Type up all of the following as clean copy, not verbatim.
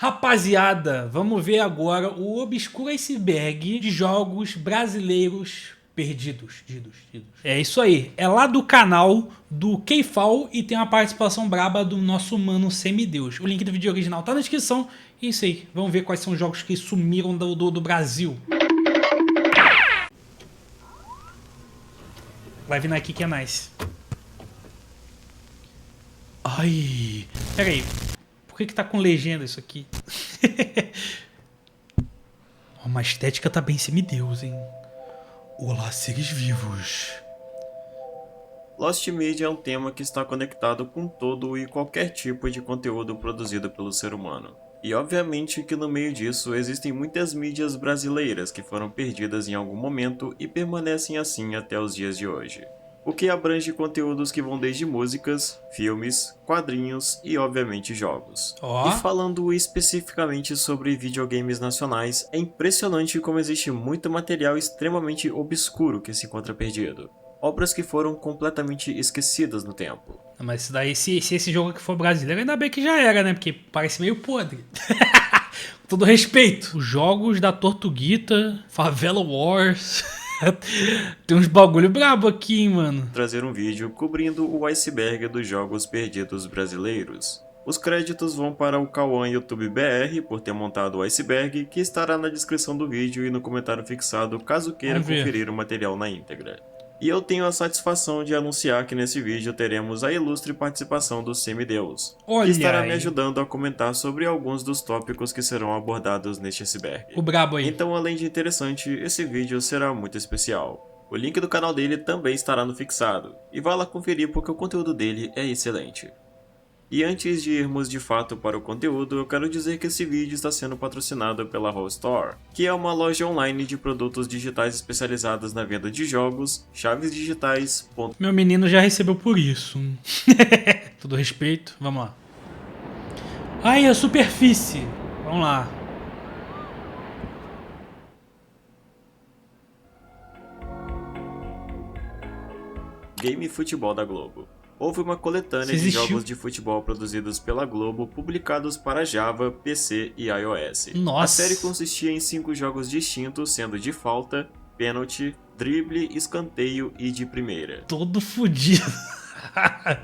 Rapaziada, vamos ver agora o obscuro iceberg de jogos brasileiros perdidos. É isso aí, é lá do canal do Keifal e tem uma participação braba do nosso mano Semideus. O link do vídeo original tá na descrição. E é isso aí, vamos ver quais são os jogos que sumiram do Brasil. Vai vindo aqui que é nice. Ai, pera aí. Por que tá com legenda isso aqui? Uma estética tá bem semideus, hein? Olá, seres vivos. Lost Media é um tema que está conectado com todo e qualquer tipo de conteúdo produzido pelo ser humano. E obviamente que no meio disso existem muitas mídias brasileiras que foram perdidas em algum momento e permanecem assim até os dias de hoje. O que abrange conteúdos que vão desde músicas, filmes, quadrinhos e obviamente jogos. E falando especificamente sobre videogames nacionais, é impressionante como existe muito material extremamente obscuro que se encontra perdido. Obras que foram completamente esquecidas no tempo. Mas isso daí, se esse jogo aqui for brasileiro, ainda bem que já era, né? Porque parece meio podre. Com todo respeito. Os jogos da Tortuguita, Favela Wars... Tem uns bagulho brabo aqui, hein, mano. Trazer um vídeo cobrindo o iceberg dos jogos perdidos brasileiros. Os créditos vão para o Cauã YouTube BR por ter montado o iceberg, que estará na descrição do vídeo e no comentário fixado caso queiram conferir o material na íntegra. E eu tenho a satisfação de anunciar que nesse vídeo teremos a ilustre participação do Semideus, que estará me ajudando a comentar sobre alguns dos tópicos que serão abordados neste iceberg. O brabo aí. Então, além de interessante, esse vídeo será muito especial. O link do canal dele também estará no fixado, e vá lá conferir porque o conteúdo dele é excelente. E antes de irmos de fato para o conteúdo, eu quero dizer que esse vídeo está sendo patrocinado pela Roll Store, que é uma loja online de produtos digitais especializadas na venda de jogos, chaves digitais... Meu menino já recebeu por isso. Todo respeito, vamos lá. Ai, a superfície. Vamos lá. Game Futebol da Globo. Houve uma coletânea de jogos de futebol produzidos pela Globo, publicados para Java, PC e iOS. Nossa. A série consistia em 5 jogos distintos, sendo de falta, pênalti, drible, escanteio e de primeira. Todo fudido.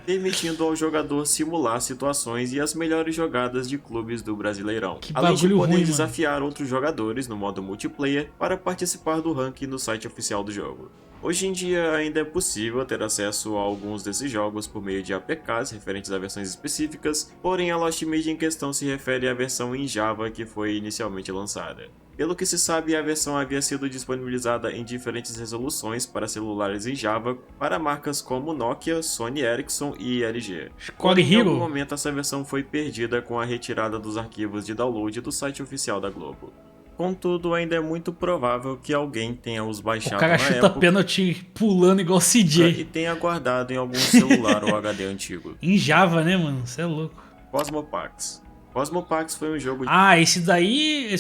Permitindo ao jogador simular situações e as melhores jogadas de clubes do Brasileirão. Que além de poder ruim, desafiar outros jogadores no modo multiplayer para participar do ranking no site oficial do jogo. Hoje em dia ainda é possível ter acesso a alguns desses jogos por meio de APKs referentes a versões específicas, porém a Lost Media em questão se refere à versão em Java que foi inicialmente lançada. Pelo que se sabe, a versão havia sido disponibilizada em diferentes resoluções para celulares em Java para marcas como Nokia, Sony Ericsson e LG. Porém, em algum momento essa versão foi perdida com a retirada dos arquivos de download do site oficial da Globo. Contudo, ainda é muito provável que alguém tenha os baixado na época. O cara chuta pênalti pulando igual CJ. E tenha guardado em algum celular ou HD antigo. Em Java, né, mano? Você é louco. Cosmopax. Cosmopax foi um jogo esse daí,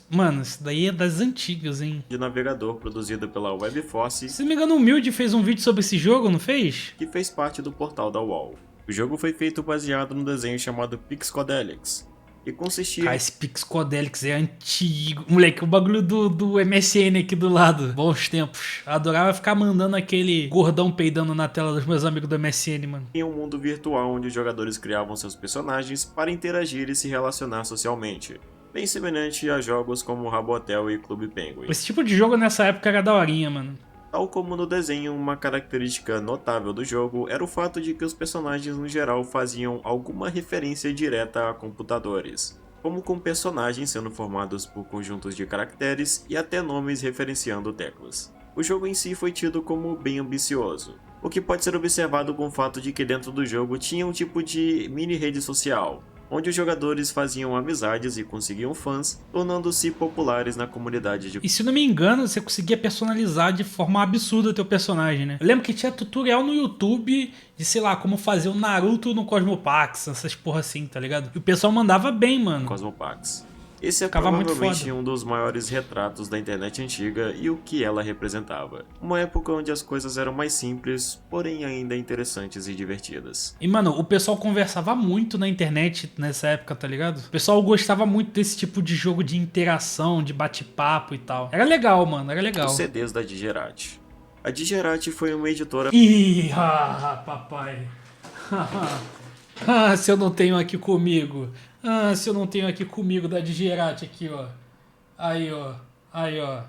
mano, esse daí é das antigas, hein? De navegador produzido pela Webforce. Se não me engano, o Humilde fez um vídeo sobre esse jogo, não fez? Que fez parte do portal da UOL. O jogo foi feito baseado num desenho chamado Pixcodelix. E consistia... Ah, esse Pixcodelix é antigo. Moleque, o bagulho do MSN aqui do lado. Bons tempos. Adorava ficar mandando aquele gordão peidando na tela dos meus amigos do MSN, mano. Em um mundo virtual onde os jogadores criavam seus personagens para interagir e se relacionar socialmente. Bem semelhante a jogos como Rabotel e Clube Penguin. Esse tipo de jogo nessa época era daorinha, mano. Tal como no desenho, uma característica notável do jogo era o fato de que os personagens no geral faziam alguma referência direta a computadores, como com personagens sendo formados por conjuntos de caracteres e até nomes referenciando teclas. O jogo em si foi tido como bem ambicioso, o que pode ser observado com o fato de que dentro do jogo tinha um tipo de mini rede social, onde os jogadores faziam amizades e conseguiam fãs, tornando-se populares na comunidade de... E se não me engano, você conseguia personalizar de forma absurda o teu personagem, né? Eu lembro que tinha tutorial no YouTube de, sei lá, como fazer o Naruto no Cosmopax, essas porra assim, tá ligado? E o pessoal mandava bem, mano. Cosmopax. Esse é Ficava muito provavelmente foda. um dos maiores retratos da internet antiga e o que ela representava. Uma época onde as coisas eram mais simples, porém ainda interessantes e divertidas. E, mano, o pessoal conversava muito na internet nessa época, tá ligado? O pessoal gostava muito desse tipo de jogo de interação, de bate-papo e tal. Era legal, mano, era legal. Os CDs da Digerati. A Digerati foi uma editora Ih, papai. Se eu não tenho aqui comigo. Se eu não tenho aqui comigo da Digerati aqui, ó. Aí, ó. Aí, ó.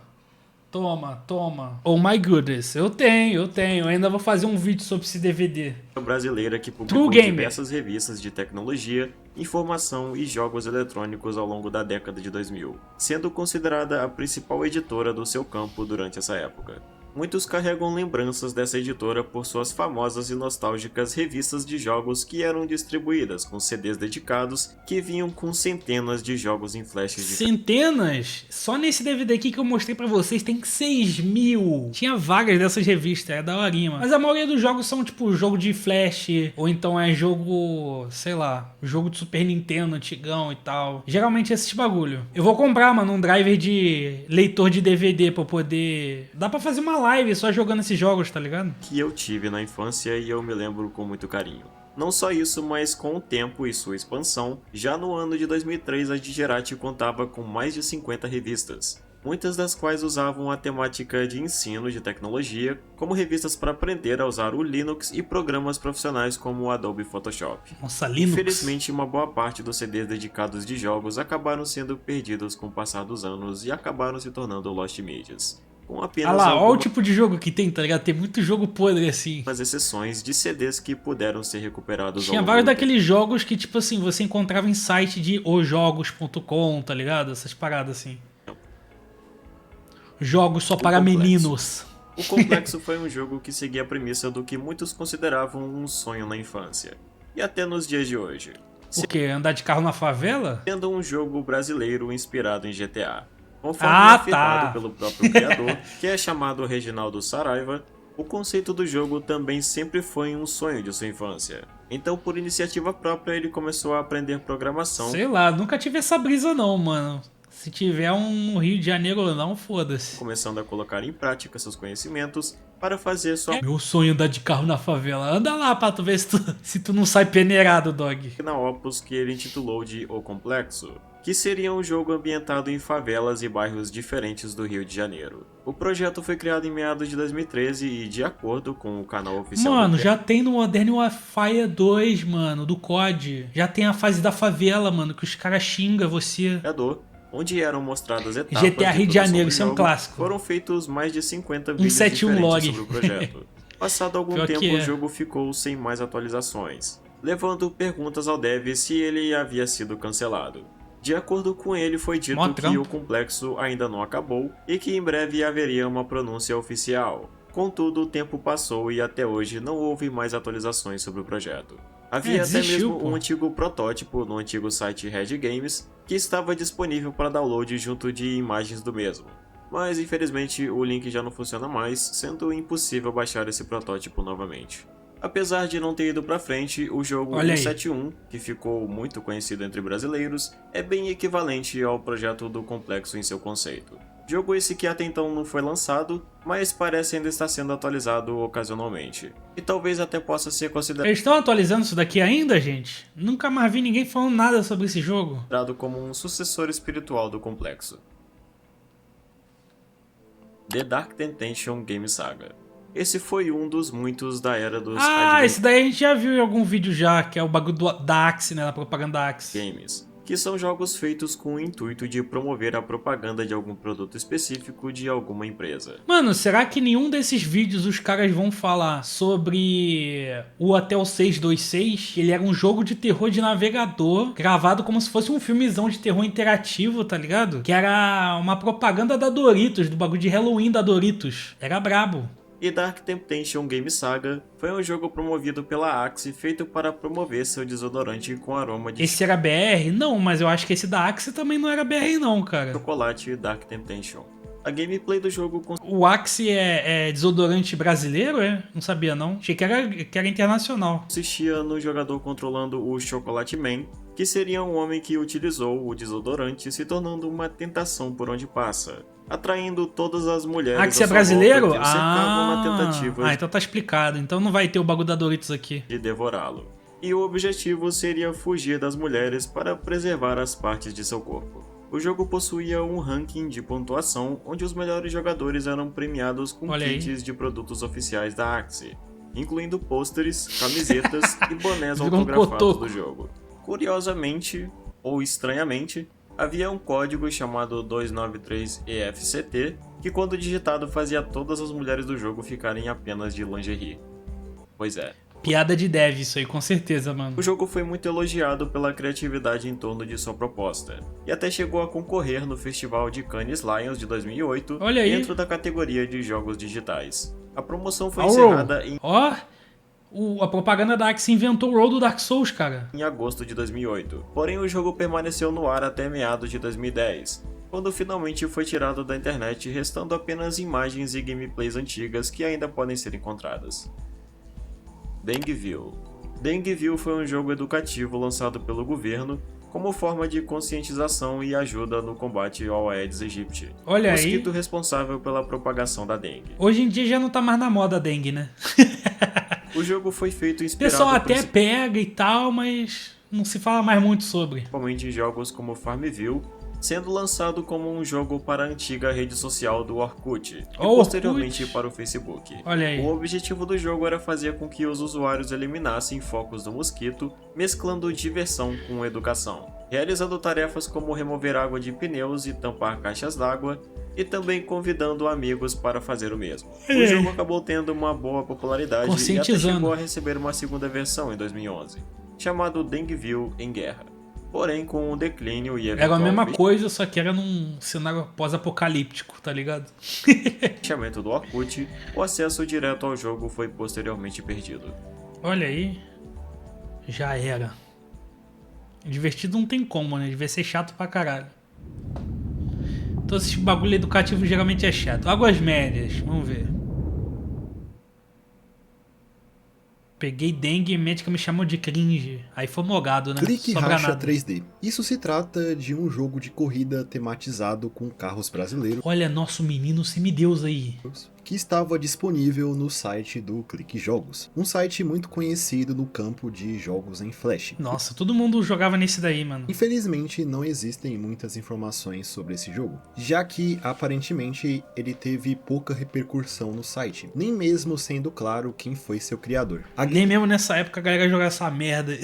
Toma. Oh my goodness. Eu tenho. Eu ainda vou fazer um vídeo sobre esse DVD. brasileira que publicou diversas revistas de tecnologia, informação e jogos eletrônicos ao longo da década de 2000, sendo considerada a principal editora do seu campo durante essa época. Muitos carregam lembranças dessa editora por suas famosas e nostálgicas revistas de jogos que eram distribuídas com CDs dedicados que vinham com centenas de jogos em flashes de... Centenas? Só nesse DVD aqui que eu mostrei pra vocês tem 6.000. Tinha várias dessas revistas, é daorinha, mano. Mas a maioria dos jogos são tipo jogo de flash, ou então é jogo, sei lá, jogo de Super Nintendo antigão e tal. Geralmente é esses bagulho. Eu vou comprar, mano, um driver de leitor de DVD pra eu poder... Dá pra fazer uma live só jogando esses jogos, tá ligado? Que eu tive na infância e eu me lembro com muito carinho. Não só isso, mas com o tempo e sua expansão, já no ano de 2003 a Digerati contava com mais de 50 revistas, muitas das quais usavam a temática de ensino de tecnologia, como revistas para aprender a usar o Linux e programas profissionais como o Adobe Photoshop. Nossa, Linux. Infelizmente, uma boa parte dos CDs dedicados de jogos acabaram sendo perdidos com o passar dos anos e acabaram se tornando lost medias. Com apenas olha lá, olha o tipo de jogo que tem, tá ligado? Tem muito jogo podre assim. As exceções de CDs que puderam ser recuperados. Tinha vários daqueles jogos que, tipo assim, você encontrava em site de osjogos.com, tá ligado? Essas paradas assim. Jogos só para meninos. O Complexo foi um jogo que seguia a premissa do que muitos consideravam um sonho na infância. E até nos dias de hoje. O quê? Andar de carro na favela? Sendo um jogo brasileiro inspirado em GTA. Conforme afirmado pelo próprio criador, que é chamado Reginaldo Saraiva, o conceito do jogo também sempre foi um sonho de sua infância. Então, por iniciativa própria, ele começou a aprender programação. Sei lá, nunca tive essa brisa não, mano. Se tiver um no Rio de Janeiro ou não, foda-se. Começando a colocar em prática seus conhecimentos para fazer sua... Meu sonho é andar de carro na favela. Anda lá pra tu ver se tu não sai peneirado, dog. Na Opus, que ele intitulou de O Complexo, que seria um jogo ambientado em favelas e bairros diferentes do Rio de Janeiro. O projeto foi criado em meados de 2013 e, de acordo com o canal oficial... Mano, já tem no Modern Warfare 2, mano, do COD. Já tem a fase da favela, mano, que os caras xingam você. Onde eram mostradas etapas GTA Rio de Janeiro, isso é um clássico. Foram feitos mais de 50 vídeos 171 diferentes log. sobre o projeto. Passado algum tempo, o jogo ficou sem mais atualizações, levando perguntas ao dev se ele havia sido cancelado. De acordo com ele, foi dito que o complexo ainda não acabou e que em breve haveria uma pronúncia oficial. Contudo, o tempo passou e até hoje não houve mais atualizações sobre o projeto. Havia até mesmo um antigo protótipo no antigo site Red Games que estava disponível para download junto de imagens do mesmo. Mas infelizmente o link já não funciona mais, sendo impossível baixar esse protótipo novamente. Apesar de não ter ido pra frente, o jogo 171, que ficou muito conhecido entre brasileiros, é bem equivalente ao projeto do Complexo em seu conceito. Jogo esse que até então não foi lançado, mas parece ainda estar sendo atualizado ocasionalmente. E talvez até possa ser considerado... Eles estão atualizando isso daqui ainda, gente? Nunca mais vi ninguém falando nada sobre esse jogo. ...como um sucessor espiritual do Complexo. The Dark Temptation Game Saga. Esse foi um dos muitos da era dos... esse daí a gente já viu em algum vídeo já, que é o bagulho da Axe, né, da propaganda da Axe. Games, que são jogos feitos com o intuito de promover a propaganda de algum produto específico de alguma empresa. Mano, será que nenhum desses vídeos os caras vão falar sobre o Hotel 626? Ele era um jogo de terror de navegador, gravado como se fosse um filmezão de terror interativo, tá ligado? Que era uma propaganda da Doritos, do bagulho de Halloween da Doritos. Era brabo. E Dark Temptation Game Saga foi um jogo promovido pela Axe feito para promover seu desodorante com aroma de... Esse era BR? Não, mas eu acho que esse da Axe também não era BR não, cara. Chocolate Dark Temptation. A gameplay do jogo... O Axe é desodorante brasileiro, é? Não sabia não. Achei que era internacional. Consistia no jogador controlando o Chocolate Man, que seria um homem que utilizou o desodorante se tornando uma tentação por onde passa, atraindo todas as mulheres Ah, que você é à sua volta brasileiro? que o cercavam na tentativa Então tá explicado. Então não vai ter o bagulho da Doritos aqui. de devorá-lo. E o objetivo seria fugir das mulheres para preservar as partes de seu corpo. O jogo possuía um ranking de pontuação onde os melhores jogadores eram premiados com Olha aí. kits de produtos oficiais da Axie, incluindo pôsteres, camisetas e bonés Virou um autografados cotoco. do jogo. Curiosamente, ou estranhamente, havia um código chamado 293EFCT que, quando digitado, fazia todas as mulheres do jogo ficarem apenas de lingerie. Pois é. Piada de dev isso aí, com certeza, mano. O jogo foi muito elogiado pela criatividade em torno de sua proposta, e até chegou a concorrer no Festival de Cannes Lions de 2008, Olha aí. dentro da categoria de jogos digitais. A promoção foi Ó, encerrada em a propaganda da Axie inventou o roll do Dark Souls, cara. agosto de 2008, porém o jogo permaneceu no ar até meados de 2010, quando finalmente foi tirado da internet, restando apenas imagens e gameplays antigas que ainda podem ser encontradas. Dengueville. Dengueville foi um jogo educativo lançado pelo governo como forma de conscientização e ajuda no combate ao Aedes aegypti, Olha aí. mosquito responsável pela propagação da dengue. Hoje em dia já não tá mais na moda a dengue, né? O jogo foi feito O inspirado pessoal até pega e tal, mas não se fala mais muito sobre. principalmente em jogos como Farmville, sendo lançado como um jogo para a antiga rede social do Orkut e Orkut. posteriormente para o Facebook. Olha aí. O objetivo do jogo era fazer com que os usuários eliminassem focos do mosquito, mesclando diversão com educação, realizando tarefas como remover água de pneus e tampar caixas d'água, e também convidando amigos para fazer o mesmo. O jogo acabou tendo uma boa popularidade e até Conscientizando. chegou a receber uma segunda versão em 2011, chamado Dengueville em Guerra. Porém, com o declínio e Era a eventual mesma coisa, só que era num cenário pós-apocalíptico, tá ligado? fechamento do Orkut, o acesso direto ao jogo foi posteriormente perdido. Olha aí. Já era. Divertido não tem como, né? Devia ser chato pra caralho. Então esse bagulho educativo geralmente é chato. Águas médias, vamos ver. Peguei dengue e médica me chamou de cringe. Aí foi mogado, né? Clique Sobra Racha nada. 3D. Isso se trata de um jogo de corrida tematizado com carros brasileiros Olha, nosso menino semideus aí. que estava disponível no site do Clique Jogos, um site muito conhecido no campo de jogos em Flash. Nossa, todo mundo jogava nesse daí, mano. Infelizmente, não existem muitas informações sobre esse jogo, já que aparentemente ele teve pouca repercussão no site, nem mesmo sendo claro quem foi seu criador. A Nem mesmo nessa época a galera jogava essa merda.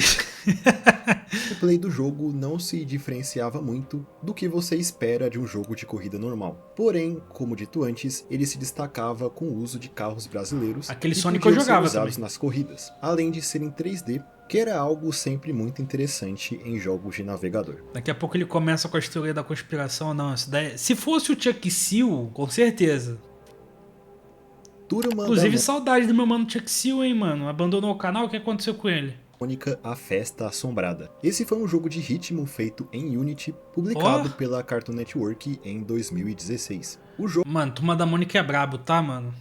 gameplay do jogo não se diferenciava muito do que você espera de um jogo de corrida normal. Porém, como dito antes, ele se destacava com o uso de carros brasileiros Aquele que Sonic eu podiam ser jogava usados também. nas corridas, além de serem 3D, que era algo sempre muito interessante em jogos de navegador. Daqui a pouco ele começa com a teoria da conspiração. Não, isso daí... Se fosse o Chuck Seal, com certeza. Turma Inclusive, da saudade do meu mano Chuck Seal, hein, mano. Abandonou o canal, o que aconteceu com ele? Mônica, A Festa Assombrada. Esse foi um jogo de ritmo feito em Unity, publicado Oh. pela Cartoon Network em 2016. O jogo Mano, Turma da Mônica é brabo, tá, mano?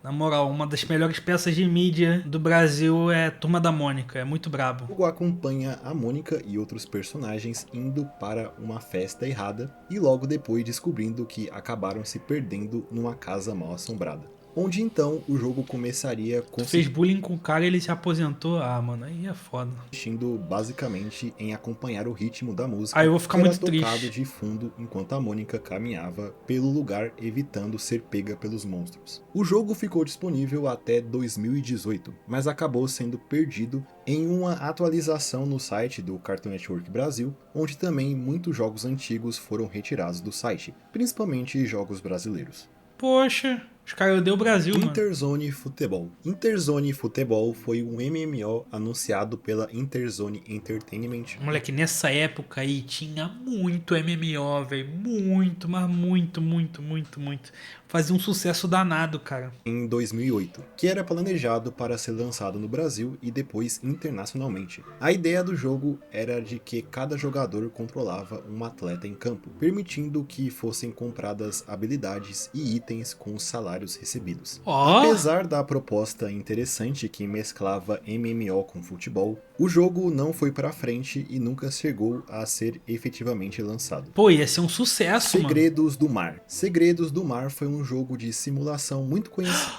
Na moral, uma das melhores peças de mídia do Brasil é Turma da Mônica. É muito brabo. acompanha a Mônica e outros personagens indo para uma festa errada e logo depois descobrindo que acabaram se perdendo numa casa mal assombrada. Onde então o jogo começaria Fez bullying com o cara e ele se aposentou. Ah, mano, aí é foda. consistindo basicamente em acompanhar o ritmo da música Aí eu vou ficar que era muito tocado triste. de fundo enquanto a Mônica caminhava pelo lugar evitando ser pega pelos monstros. O jogo ficou disponível até 2018, mas acabou sendo perdido em uma atualização no site do Cartoon Network Brasil, onde também muitos jogos antigos foram retirados do site, principalmente jogos brasileiros. Poxa, os caras deu o Brasil, mano. Interzone Futebol. Interzone Futebol foi um MMO anunciado pela Interzone Entertainment. Moleque, nessa época aí tinha muito MMO, velho. Muito, mas muito, muito, muito, muito. fazia um sucesso danado, cara. Em 2008, que era planejado para ser lançado no Brasil e depois internacionalmente. A ideia do jogo era de que cada jogador controlava um atleta em campo, permitindo que fossem compradas habilidades e itens com os salários recebidos. Ó. Apesar da proposta interessante que mesclava MMO com futebol, o jogo não foi pra frente e nunca chegou a ser efetivamente lançado. Pô, ia ser um sucesso, mano. Segredos do Mar. Segredos do Mar foi um jogo de simulação muito conhecido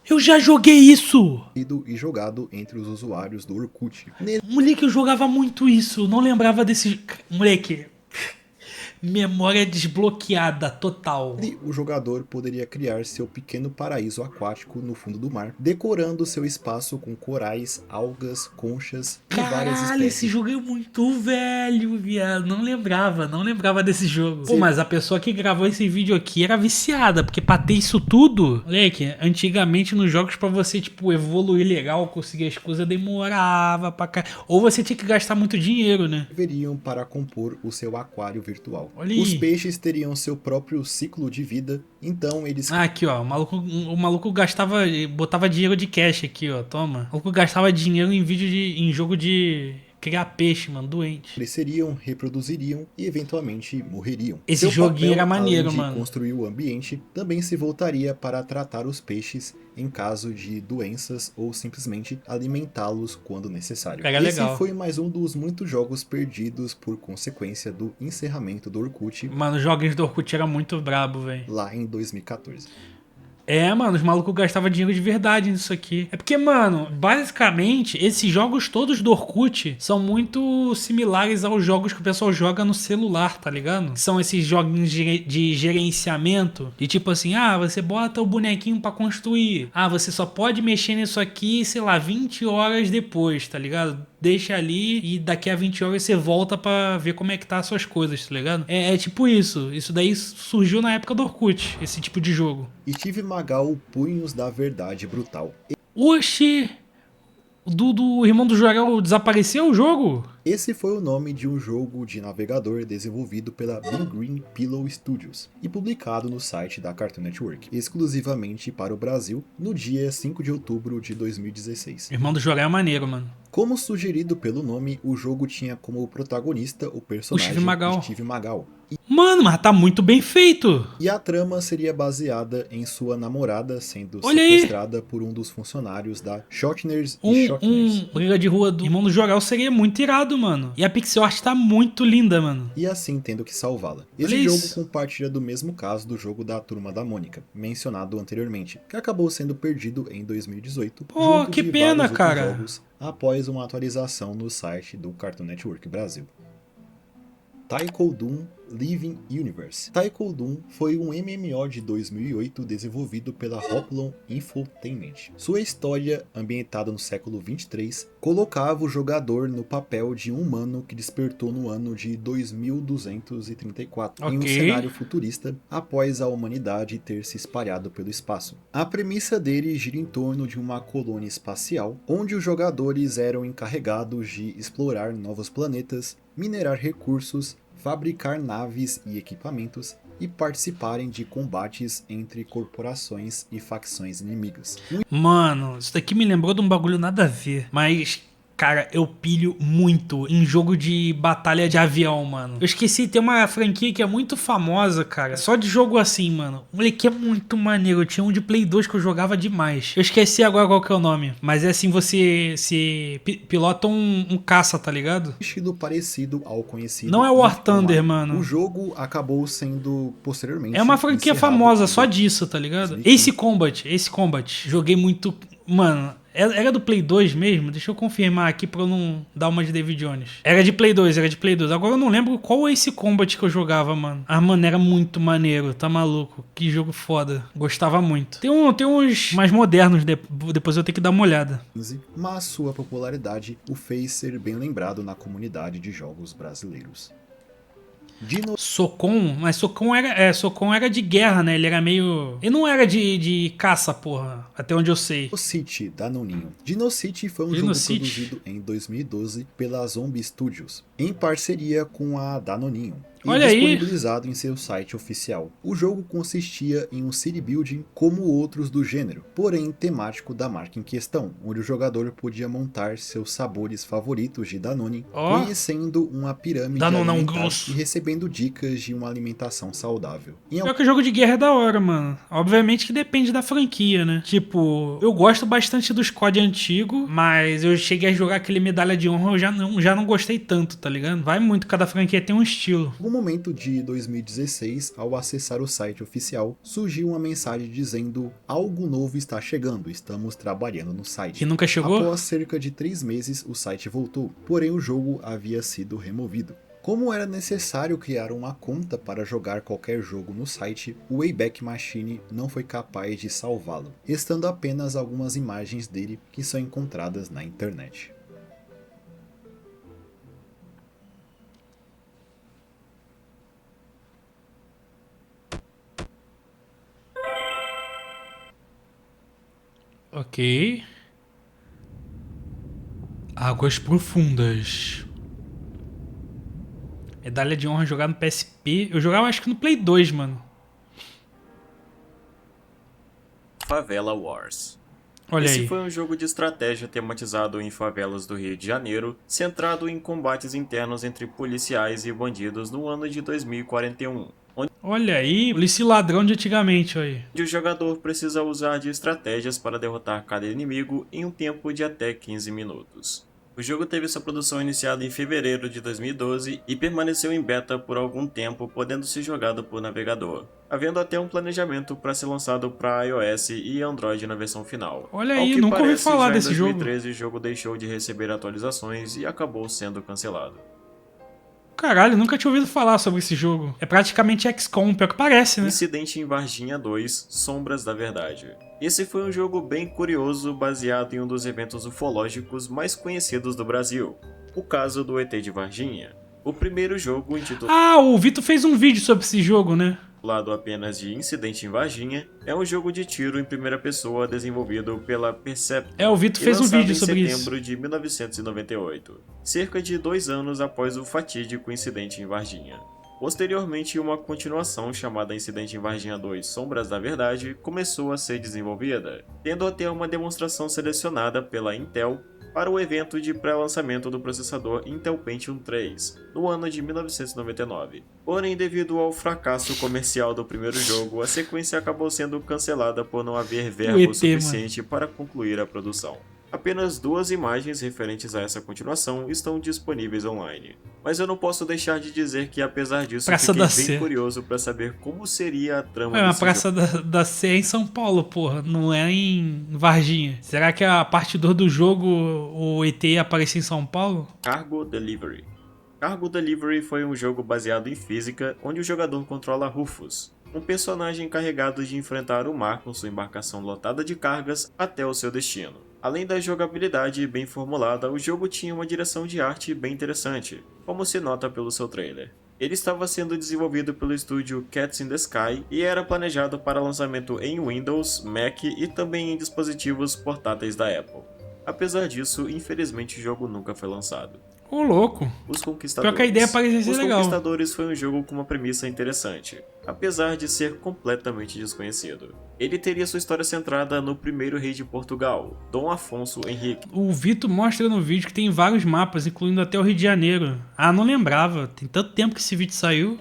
Eu já joguei isso! e jogado entre os usuários do Orkut. Moleque, eu jogava muito isso. Não lembrava desse... Moleque, memória desbloqueada total. Nele, o jogador poderia criar seu pequeno paraíso aquático no fundo do mar, decorando seu espaço com corais, algas, conchas e várias Caralho, espécies. esse jogo é muito velho, viado. Não lembrava desse jogo. Pô, mas a pessoa que gravou esse vídeo aqui era viciada, porque pra ter isso tudo... Moleque, antigamente nos jogos pra você, tipo, evoluir legal, conseguir as coisas, demorava pra cá. Ou você tinha que gastar muito dinheiro, né? Deveriam para compor o seu aquário virtual. Olha aí. Os peixes teriam seu próprio ciclo de vida, então eles Ah, aqui, ó. O maluco gastava... Botava dinheiro de cash aqui, ó. Toma. O maluco gastava dinheiro em jogo de... criar peixe, mano, doente. cresceriam, reproduziriam e eventualmente morreriam. Esse Seu joguinho papel, era maneiro, além de mano. construir o ambiente, também se voltaria para tratar os peixes em caso de doenças ou simplesmente alimentá-los quando necessário. Era Esse legal. foi mais um dos muitos jogos perdidos por consequência do encerramento do Orkut Mano, os joguinhos do Orkut era muito brabo, velho. lá em 2014. É, mano, os malucos gastavam dinheiro de verdade nisso aqui. É porque, mano, basicamente, esses jogos todos do Orkut são muito similares aos jogos que o pessoal joga no celular, tá ligado? São esses joguinhos de gerenciamento, de tipo assim, ah, você bota o bonequinho pra construir. Ah, você só pode mexer nisso aqui, sei lá, 20 horas depois, tá ligado? Deixa ali e daqui a 20 horas você volta pra ver como é que tá as suas coisas, tá ligado? É tipo isso. Isso daí surgiu na época do Orkut, esse tipo de jogo. Steve Magal, Punhos da Verdade Brutal. Oxi! Do irmão do Jorel desapareceu o jogo? Esse foi o nome de um jogo de navegador desenvolvido pela Big Green Pillow Studios e publicado no site da Cartoon Network, exclusivamente para o Brasil, no dia 5 de outubro de 2016. Irmão do Jorel é maneiro, mano. Como sugerido pelo nome, o jogo tinha como protagonista o personagem Steve Magal. Mano, mas tá muito bem feito. E a trama seria baseada em sua namorada sendo Olha aí. sequestrada por um dos funcionários da Shotners e Shotners. Briga de rua do irmão do Jorel seria muito irado, mano. E a pixel art tá muito linda, mano. E assim tendo que salvá-la. Olha Esse jogo isso. compartilha do mesmo caso do jogo da Turma da Mônica, mencionado anteriormente, que acabou sendo perdido em 2018. Pô, junto que de pena, vários outros cara. jogos, após uma atualização no site do Cartoon Network Brasil. Taiko Doom Living Universe. Taiko Doom foi um MMO de 2008 desenvolvido pela Hoplon Infotainment. Sua história, ambientada no século 23, colocava o jogador no papel de um humano que despertou no ano de 2234, em um Ok. cenário futurista, após a humanidade ter se espalhado pelo espaço. A premissa dele gira em torno de uma colônia espacial, onde os jogadores eram encarregados de explorar novos planetas, minerar recursos, fabricar naves e equipamentos e participarem de combates entre corporações e facções inimigas. Mano, isso daqui me lembrou de um bagulho nada a ver. Mas, cara, eu pilho muito em jogo de batalha de avião, mano. Eu esqueci, tem uma franquia que é muito famosa, cara. Só de jogo assim, mano. Moleque, é muito maneiro. Eu tinha um de Play 2 que eu jogava demais. Eu esqueci agora qual que é o nome. Mas é assim, você pilota um caça, tá ligado? Estilo parecido ao conhecido. Não é War Eve Thunder, Online. mano. O jogo acabou sendo posteriormente É uma franquia encerrado famosa em só disso, tá ligado? 2015. Ace Combat. Joguei muito... Mano, era do Play 2 mesmo? Deixa eu confirmar aqui pra eu não dar uma de David Jones. Era de Play 2. Agora eu não lembro qual Ace Combat que eu jogava, mano. Ah, mano, era muito maneiro, tá maluco. Que jogo foda. Gostava muito. Tem uns mais modernos, depois eu tenho que dar uma olhada. Mas sua popularidade o fez ser bem lembrado na comunidade de jogos brasileiros. Socon, mas Socon era de guerra, né? Ele era meio... Ele não era de caça, porra. Até onde eu sei. Dinocity, Danoninho. Dinocity foi um Dinocity. jogo produzido em 2012 pela Zombie Studios, em parceria com a Danoninho. e Olha aí. disponibilizado em seu site oficial. O jogo consistia em um city building como outros do gênero, porém temático da marca em questão, onde o jogador podia montar seus sabores favoritos de Danone, Ó. conhecendo uma pirâmide Danonão alimentar grosso. e recebendo dicas de uma alimentação saudável. Pior que o jogo de guerra é da hora, mano. Obviamente que depende da franquia, né? Tipo, eu gosto bastante dos COD antigo, mas eu cheguei a jogar aquele Medalha de Honra, eu já não gostei tanto, tá ligado? Vai muito, cada franquia tem um estilo. No momento de 2016, ao acessar o site oficial, surgiu uma mensagem dizendo: algo novo está chegando, estamos trabalhando no site. Que nunca chegou? Após cerca de 3 meses, o site voltou, porém o jogo havia sido removido. Como era necessário criar uma conta para jogar qualquer jogo no site, o Wayback Machine não foi capaz de salvá-lo, restando apenas algumas imagens dele que são encontradas na internet. Ok. Águas profundas. Medalha de Honra jogar no PSP. Eu jogava acho que no Play 2, mano. Favela Wars. Olha Esse aí. foi um jogo de estratégia tematizado em favelas do Rio de Janeiro, centrado em combates internos entre policiais e bandidos no ano de 2041, Olha aí, polícia e ladrão de antigamente, olha aí. onde o jogador precisa usar de estratégias para derrotar cada inimigo em um tempo de até 15 minutos. O jogo teve sua produção iniciada em fevereiro de 2012 e permaneceu em beta por algum tempo, podendo ser jogado por navegador, havendo até um planejamento para ser lançado para iOS e Android na versão final. Olha Ao aí, que nunca ouvi parece, falar já desse em jogo. 2013 o jogo deixou de receber atualizações e acabou sendo cancelado. Caralho, nunca tinha ouvido falar sobre esse jogo. É praticamente XCOM, pior que parece, né? Incidente em Varginha 2, Sombras da Verdade. Esse foi um jogo bem curioso, baseado em um dos eventos ufológicos mais conhecidos do Brasil, o caso do ET de Varginha. O primeiro jogo, intitulado Ah, o Vitor fez um vídeo sobre esse jogo, né? apenas de Incidente em Varginha, é um jogo de tiro em primeira pessoa desenvolvido pela Percept É, o Vitor e fez um lançado vídeo sobre em isso. setembro de 1998, cerca de 2 anos após o fatídico incidente em Varginha. Posteriormente, uma continuação chamada Incidente em Varginha 2 Sombras da Verdade começou a ser desenvolvida, tendo até uma demonstração selecionada pela Intel para o evento de pré-lançamento do processador Intel Pentium 3, no ano de 1999. Porém, devido ao fracasso comercial do primeiro jogo, a sequência acabou sendo cancelada por não haver verbo ET, suficiente para concluir a produção. Apenas 2 imagens referentes a essa continuação estão disponíveis online. Mas eu não posso deixar de dizer que, apesar disso, Praça fiquei da bem Sé. curioso para saber como seria a trama Ué, a desse Praça da Sé é em São Paulo, porra. Não é em Varginha. Será que a parte 2 do jogo o ET ia aparecer em São Paulo? Cargo Delivery. Cargo Delivery foi um jogo baseado em física, onde o jogador controla Rufus, um personagem encarregado de enfrentar o mar com sua embarcação lotada de cargas até o seu destino. Além da jogabilidade bem formulada, o jogo tinha uma direção de arte bem interessante, como se nota pelo seu trailer. Ele estava sendo desenvolvido pelo estúdio Cats in the Sky e era planejado para lançamento em Windows, Mac e também em dispositivos portáteis da Apple. Apesar disso, infelizmente o jogo nunca foi lançado. Ô, louco. Os Conquistadores. Pior que a ideia parecia ser Os legal. Conquistadores foi um jogo com uma premissa interessante, apesar de ser completamente desconhecido. Ele teria sua história centrada no primeiro rei de Portugal, Dom Afonso Henrique, O Vitor mostra no vídeo que tem vários mapas, incluindo até o Rio de Janeiro. Ah, não lembrava. Tem tanto tempo que esse vídeo saiu.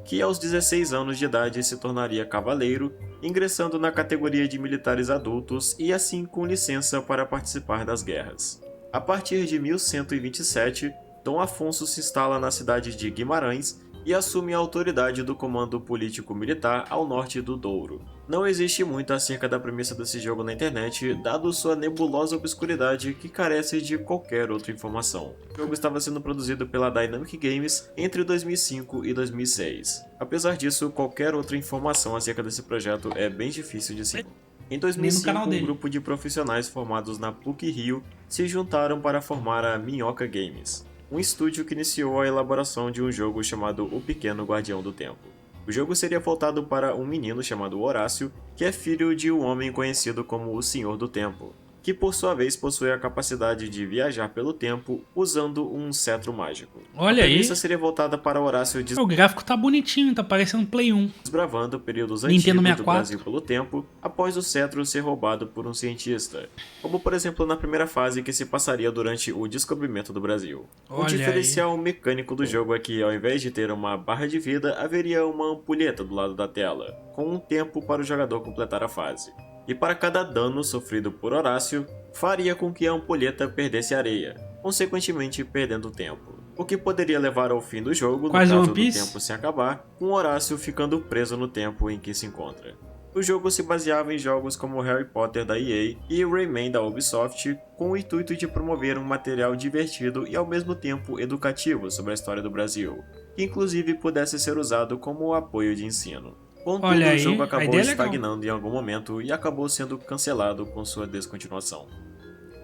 que aos 16 anos de idade se tornaria cavaleiro, ingressando na categoria de militares adultos e assim com licença para participar das guerras. A partir de 1127, Dom Afonso se instala na cidade de Guimarães e assume a autoridade do comando político-militar ao norte do Douro. Não existe muito acerca da premissa desse jogo na internet, dado sua nebulosa obscuridade que carece de qualquer outra informação. O jogo estava sendo produzido pela Dynamic Games entre 2005 e 2006. Apesar disso, qualquer outra informação acerca desse projeto é bem difícil de se... Em 2005, um grupo de profissionais formados na PUC-Rio se juntaram para formar a Minhoca Games, um estúdio que iniciou a elaboração de um jogo chamado O Pequeno Guardião do Tempo. O jogo seria voltado para um menino chamado Horácio, que é filho de um homem conhecido como o Senhor do Tempo, que por sua vez possui a capacidade de viajar pelo tempo usando um cetro mágico. Olha a aí. premissa seria voltada para Horácio O gráfico tá bonitinho, tá parecendo Play 1. desbravando períodos Nintendo antigos do 64. Brasil pelo tempo após o cetro ser roubado por um cientista, como por exemplo na primeira fase que se passaria durante o descobrimento do Brasil. O Olha diferencial mecânico do jogo é que ao invés de ter uma barra de vida, haveria uma ampulheta do lado da tela, com um tempo para o jogador completar a fase. E para cada dano sofrido por Horácio, faria com que a ampulheta perdesse areia, consequentemente perdendo tempo. O que poderia levar ao fim do jogo, Quase no One caso do Piece? tempo se acabar, com Horácio ficando preso no tempo em que se encontra. O jogo se baseava em jogos como Harry Potter da EA e Rayman da Ubisoft, com o intuito de promover um material divertido e ao mesmo tempo educativo sobre a história do Brasil, que inclusive pudesse ser usado como apoio de ensino. Contudo, Olha aí, o jogo a acabou ideia é legal. estagnando em algum momento e acabou sendo cancelado com sua descontinuação.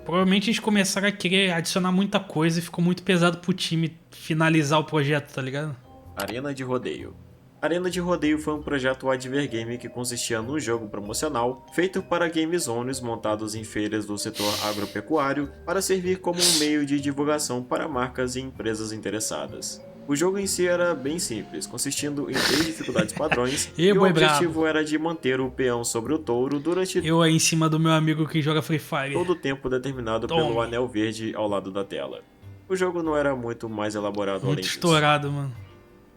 Provavelmente eles começaram a querer adicionar muita coisa e ficou muito pesado pro time finalizar o projeto, tá ligado? Arena de Rodeio. Arena de Rodeio foi um projeto Advergame que consistia num jogo promocional feito para game zones montados em feiras do setor agropecuário para servir como um meio de divulgação para marcas e empresas interessadas. O jogo em si era bem simples, consistindo em 3 dificuldades padrões E e o boi objetivo brabo. era de manter o peão sobre o touro durante Eu aí em cima do meu amigo que joga Free Fire. todo o tempo determinado Tome. pelo anel verde ao lado da tela. O jogo não era muito mais elaborado além Muito disso. estourado, mano.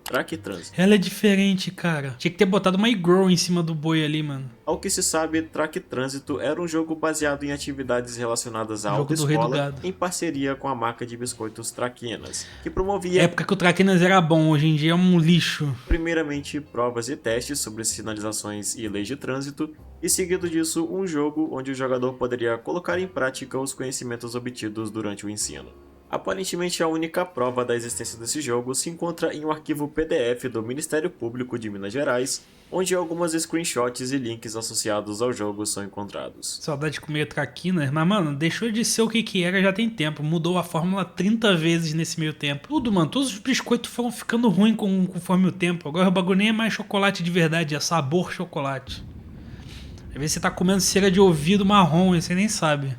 Track Transit. Ela é diferente, cara. Tinha que ter botado uma e-girl em cima do boi ali, mano. Ao que se sabe, Track Trânsito era um jogo baseado em atividades relacionadas à Jogo do Rei do autoescola Gado. em parceria com a marca de biscoitos Traquinas, que promovia Época que o Traquinas era bom, hoje em dia é um lixo. primeiramente provas e testes sobre sinalizações e leis de trânsito, e seguido disso um jogo onde o jogador poderia colocar em prática os conhecimentos obtidos durante o ensino. Aparentemente, a única prova da existência desse jogo se encontra em um arquivo PDF do Ministério Público de Minas Gerais, onde algumas screenshots e links associados ao jogo são encontrados. Saudade de comer traquinas, mas mano, deixou de ser o que era já tem tempo. Mudou a fórmula 30 vezes nesse meio tempo. Tudo, mano, todos os biscoitos foram ficando ruins conforme o tempo. Agora o bagulho nem é mais chocolate de verdade, é sabor chocolate. Às vezes você tá comendo cera de ouvido marrom e você nem sabe.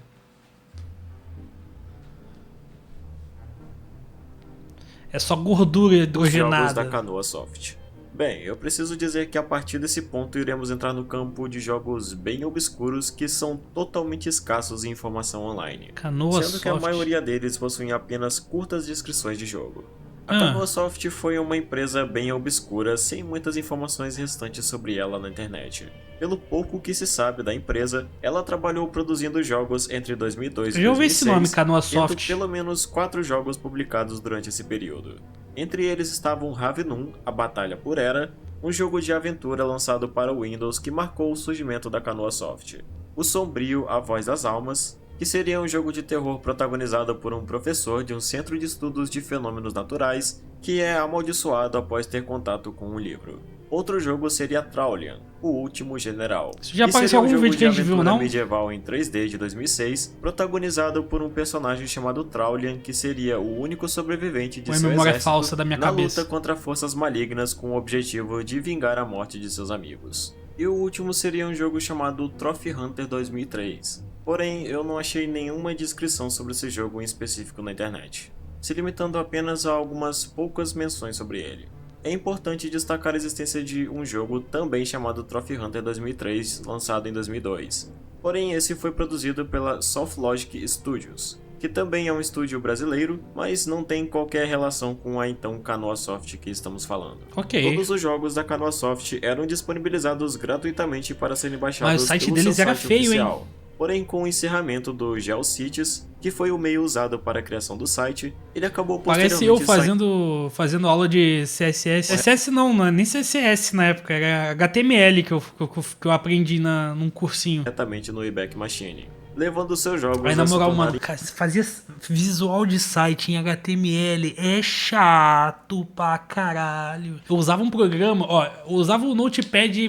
É só gordura Os jogos hidrogenada. da Canoa Soft. Bem, eu preciso dizer que a partir desse ponto iremos entrar no campo de jogos bem obscuros que são totalmente escassos em informação online. Canoa Sendo que a Soft. maioria deles possuem apenas curtas descrições de jogo. A Ah. Canoa Soft foi uma empresa bem obscura, sem muitas informações restantes sobre ela na internet. Pelo pouco que se sabe da empresa, ela trabalhou produzindo jogos entre 2002 e Eu já ouvi 2006, esse nome, Canoa tendo Soft. pelo menos 4 jogos publicados durante esse período. Entre eles estavam Ravenum, A Batalha por Era, um jogo de aventura lançado para o Windows que marcou o surgimento da Canoa Soft. O Sombrio, A Voz das Almas, que seria um jogo de terror protagonizado por um professor de um centro de estudos de fenômenos naturais que é amaldiçoado após ter contato com um livro. Outro jogo seria Traulian, O Último General, Isso já que seria apareceu em algum jogo vídeo que a de gente viu, aventura não? medieval em 3D de 2006, protagonizado por um personagem chamado Traulian, que seria o único sobrevivente de Uma seu memória exército falsa da minha na cabeça. luta contra forças malignas com o objetivo de vingar a morte de seus amigos. E o último seria um jogo chamado Trophy Hunter 2003. Porém, eu não achei nenhuma descrição sobre esse jogo em específico na internet, se limitando apenas a algumas poucas menções sobre ele. É importante destacar a existência de um jogo também chamado Trophy Hunter 2003, lançado em 2002. Porém, esse foi produzido pela Softlogic Studios, que também é um estúdio brasileiro, mas não tem qualquer relação com a então Canoa Soft que estamos falando. Ok. Todos os jogos da Canoa Soft eram disponibilizados gratuitamente para serem baixados Mas o site pelo deles seu era site feio, hein? oficial. Porém, com o encerramento do GeoCities, que foi o meio usado para a criação do site, ele acabou Parece eu posteriormente fazendo aula de CSS. CSS não é nem CSS na época, era HTML que eu aprendi num cursinho. diretamente no Wayback Machine, levando seus jogos Aí na a se moral, tornarem mano, cara, fazia visual de site em HTML é chato pra caralho. Eu usava um programa, ó, eu usava o Notepad++,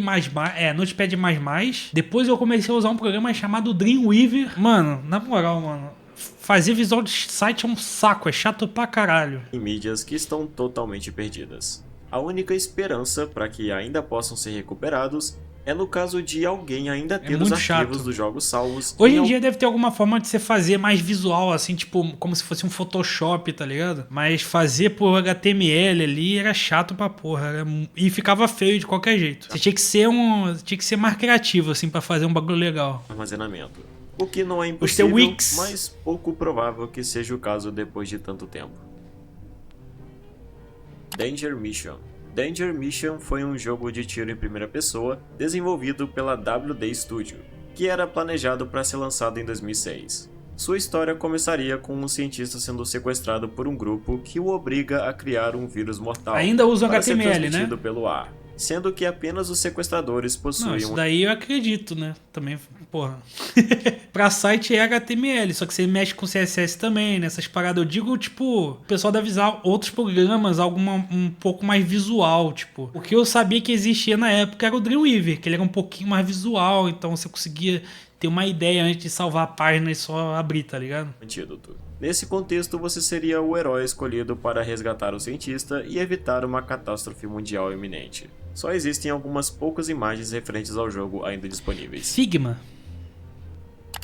Notepad++, depois eu comecei a usar um programa chamado Dreamweaver. Mano, na moral, mano, fazer visual de site é um saco, é chato pra caralho. mídias que estão totalmente perdidas. A única esperança para que ainda possam ser recuperados é no caso de alguém ainda ter os muito arquivos chato. dos jogos salvos. Hoje em dia deve ter alguma forma de você fazer mais visual, assim, tipo, como se fosse um Photoshop, tá ligado? Mas fazer por HTML ali era chato pra porra. E ficava feio de qualquer jeito. Você tinha que ser mais criativo, assim, pra fazer um bagulho legal. Armazenamento. O que não é Os impossível, Wix. mas pouco provável que seja o caso depois de tanto tempo. Danger Mission. Danger Mission foi um jogo de tiro em primeira pessoa desenvolvido pela WD Studio, que era planejado para ser lançado em 2006. Sua história começaria com um cientista sendo sequestrado por um grupo que o obriga a criar um vírus mortal. Ainda usa para HTML, ser transmitido né? pelo ar, sendo que apenas os sequestradores Não, possuíam isso daí eu acredito, né? Também, porra. Pra site é HTML, só que você mexe com CSS também, nessas paradas. Eu digo, tipo, o pessoal deve usar outros programas, um pouco mais visual, tipo. O que eu sabia que existia na época era o Dreamweaver, que ele era um pouquinho mais visual, então você conseguia ter uma ideia antes de salvar a página e só abrir, tá ligado? antídoto. Nesse contexto, você seria o herói escolhido para resgatar o cientista e evitar uma catástrofe mundial iminente. Só existem algumas poucas imagens referentes ao jogo ainda disponíveis. Figma.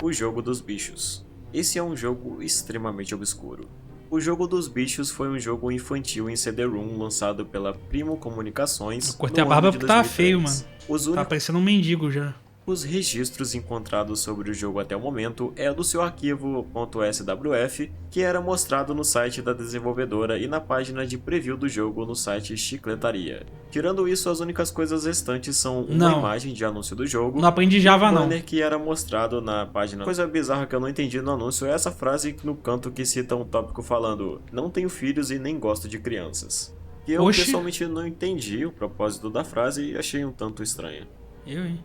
O Jogo dos Bichos. Esse é um jogo extremamente obscuro. O Jogo dos Bichos foi um jogo infantil em CD-ROM lançado pela Primo Comunicações. Eu cortei a no barba ano de porque tava 2003. feio, mano. Tá parecendo um mendigo já. Os registros encontrados sobre o jogo até o momento é do seu arquivo .swf, que era mostrado no site da desenvolvedora e na página de preview do jogo no site Chicletaria. Tirando isso, as únicas coisas restantes são uma imagem de anúncio do jogo, não aprendi Java, e um não. banner que era mostrado na página. Coisa bizarra que eu não entendi no anúncio é essa frase no canto que cita um tópico falando: "Não tenho filhos e nem gosto de crianças". E eu pessoalmente não entendi o propósito da frase e achei um tanto estranha. Hein?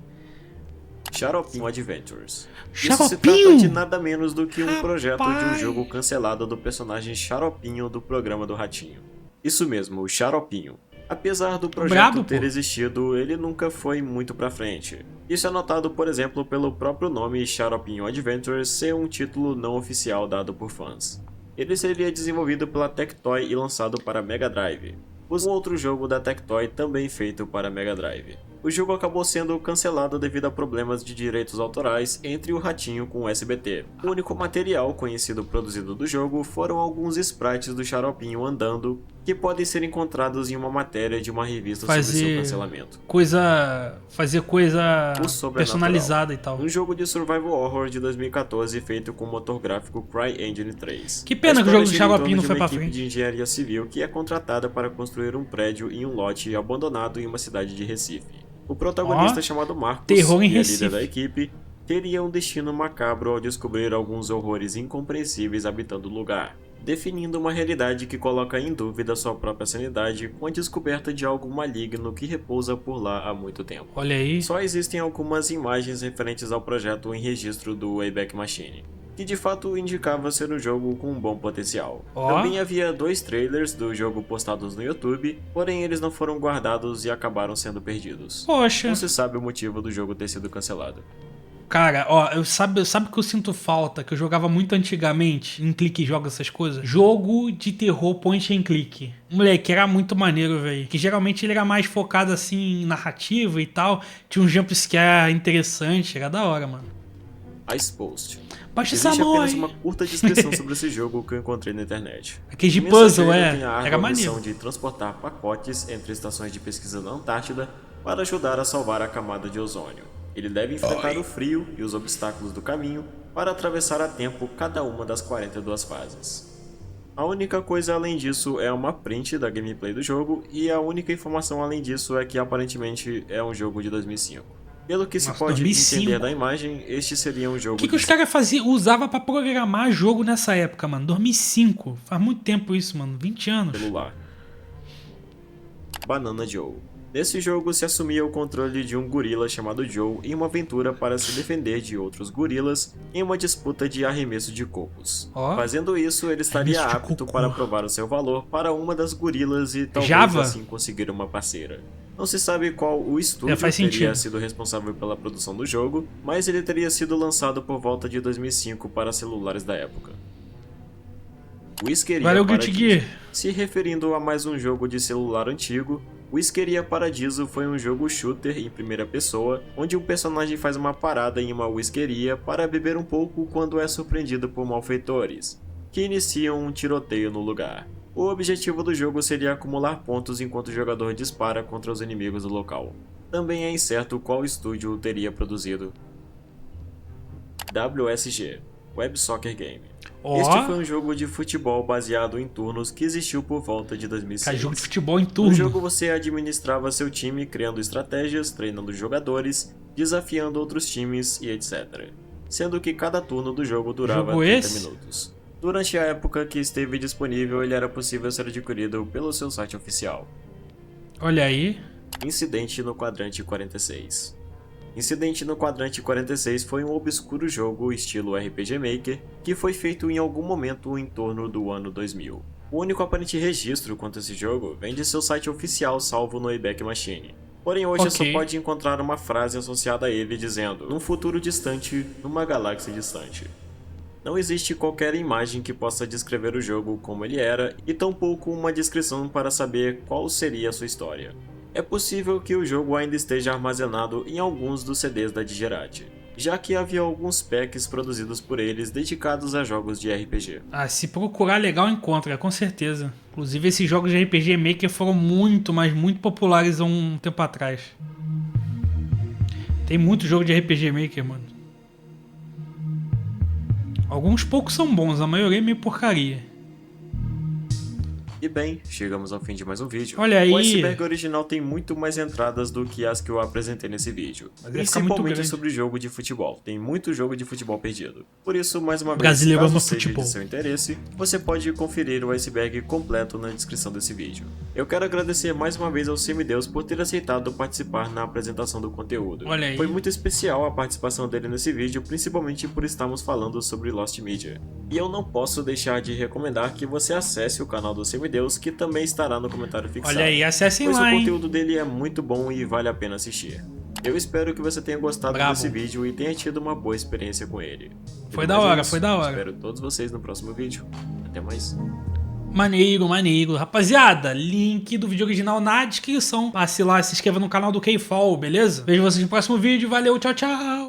Xaropinho Adventures. Xaropinho? Isso se trata de nada menos do que um projeto de um jogo cancelado do personagem Xaropinho do programa do Ratinho. Isso mesmo, o Xaropinho. Apesar do projeto ter existido, ele nunca foi muito pra frente. Isso é notado, por exemplo, pelo próprio nome Xaropinho Adventures ser um título não oficial dado por fãs. Ele seria desenvolvido pela Tectoy e lançado para Mega Drive. Um outro jogo da Tectoy também feito para Mega Drive. O jogo acabou sendo cancelado devido a problemas de direitos autorais entre o Ratinho com o SBT. O único material conhecido produzido do jogo foram alguns sprites do Xaropinho andando, que podem ser encontrados em uma matéria de uma revista sobre seu cancelamento. Fazer coisa personalizada e tal. Um jogo de survival horror de 2014 feito com o motor gráfico CryEngine 3. Que pena que o jogo do Xaropinho não foi pra frente. Uma equipe de engenharia civil que é contratada para construir um prédio em um lote abandonado em uma cidade de Recife. O protagonista chamado Marcos, e a líder da equipe, teria um destino macabro ao descobrir alguns horrores incompreensíveis habitando o lugar, definindo uma realidade que coloca em dúvida sua própria sanidade com a descoberta de algo maligno que repousa por lá há muito tempo. Olha aí. Só existem algumas imagens referentes ao projeto em registro do Wayback Machine, que de fato indicava ser um jogo com um bom potencial. Também havia 2 trailers do jogo postados no YouTube, porém eles não foram guardados e acabaram sendo perdidos. Poxa. Não se sabe o motivo do jogo ter sido cancelado. Cara, ó, sabe que eu sinto falta, que eu jogava muito antigamente, em clique joga essas coisas? Jogo de terror point and click. Moleque, era muito maneiro, velho. Que geralmente ele era mais focado assim em narrativa e tal. Tinha um jumpscare interessante, era da hora, mano. Ice Post. Baixa Existe essa apenas uma curta descrição sobre esse jogo que eu encontrei na internet. Aquele de puzzle, tem a era missão maneiro. de transportar pacotes entre estações de pesquisa na Antártida para ajudar a salvar a camada de ozônio. Ele deve enfrentar o frio e os obstáculos do caminho para atravessar a tempo cada uma das 42 fases. A única coisa além disso é uma print da gameplay do jogo, e a única informação além disso é que aparentemente é um jogo de 2005. Pelo que se pode 2005. entender da imagem, este seria um jogo O que os caras usavam pra programar jogo nessa época, mano? 2005. Faz muito tempo isso, mano. 20 anos. celular. Banana Joe. Nesse jogo se assumia o controle de um gorila chamado Joe em uma aventura para se defender de outros gorilas em uma disputa de arremesso de cocos. Fazendo isso, ele estaria apto para provar o seu valor para uma das gorilas e talvez assim conseguir uma parceira. Não se sabe qual o estúdio teria sido responsável pela produção do jogo, mas ele teria sido lançado por volta de 2005 para celulares da época. Whiskeria Valeu, Guilty Gear. Se referindo a mais um jogo de celular antigo, Whiskeria Paradiso foi um jogo shooter em primeira pessoa, onde um personagem faz uma parada em uma whiskeria para beber um pouco quando é surpreendido por malfeitores, que iniciam um tiroteio no lugar. O objetivo do jogo seria acumular pontos enquanto o jogador dispara contra os inimigos do local. Também é incerto qual estúdio o teria produzido. WSG, Web Soccer Game. Este foi um jogo de futebol baseado em turnos que existiu por volta de 2006. Cara, jogo de futebol em turno. No jogo você administrava seu time criando estratégias, treinando jogadores, desafiando outros times e etc. Sendo que cada turno do jogo durava 30 minutos. Durante a época que esteve disponível, ele era possível ser adquirido pelo seu site oficial. Olha aí. Incidente no Quadrante 46. Incidente no Quadrante 46 foi um obscuro jogo estilo RPG Maker que foi feito em algum momento em torno do ano 2000. O único aparente registro quanto a esse jogo vem de seu site oficial salvo no Wayback Machine. Porém hoje só pode encontrar uma frase associada a ele dizendo "num futuro distante, numa galáxia distante". Não existe qualquer imagem que possa descrever o jogo como ele era e tampouco uma descrição para saber qual seria a sua história. É possível que o jogo ainda esteja armazenado em alguns dos CDs da Digerati, já que havia alguns packs produzidos por eles dedicados a jogos de RPG. Ah, se procurar legal encontra, com certeza. Inclusive esses jogos de RPG Maker foram muito, mas muito populares há um tempo atrás. Tem muito jogo de RPG Maker, mano. Alguns poucos são bons, a maioria é meio porcaria. E bem, chegamos ao fim de mais um vídeo. Olha aí. O iceberg original tem muito mais entradas do que as que eu apresentei nesse vídeo. Principalmente sobre jogo de futebol. Tem muito jogo de futebol perdido. Por isso, mais uma vez, caso seja de seu interesse, você pode conferir o iceberg completo na descrição desse vídeo. Eu quero agradecer mais uma vez ao Semideus por ter aceitado participar na apresentação do conteúdo. Olha aí. Foi muito especial a participação dele nesse vídeo, principalmente por estarmos falando sobre Lost Media. E eu não posso deixar de recomendar que você acesse o canal do Semideus, que também estará no comentário fixado. Olha aí, acessem pois lá, o conteúdo dele é muito bom e vale a pena assistir. Eu espero que você tenha gostado desse vídeo e tenha tido uma boa experiência com ele. Foi da hora, foi da hora. Espero todos vocês no próximo vídeo. Até mais. Maneiro, maneiro. Rapaziada, link do vídeo original na descrição. Passe lá, se inscreva no canal do K-Fall, beleza? Vejo vocês no próximo vídeo. Valeu, tchau, tchau.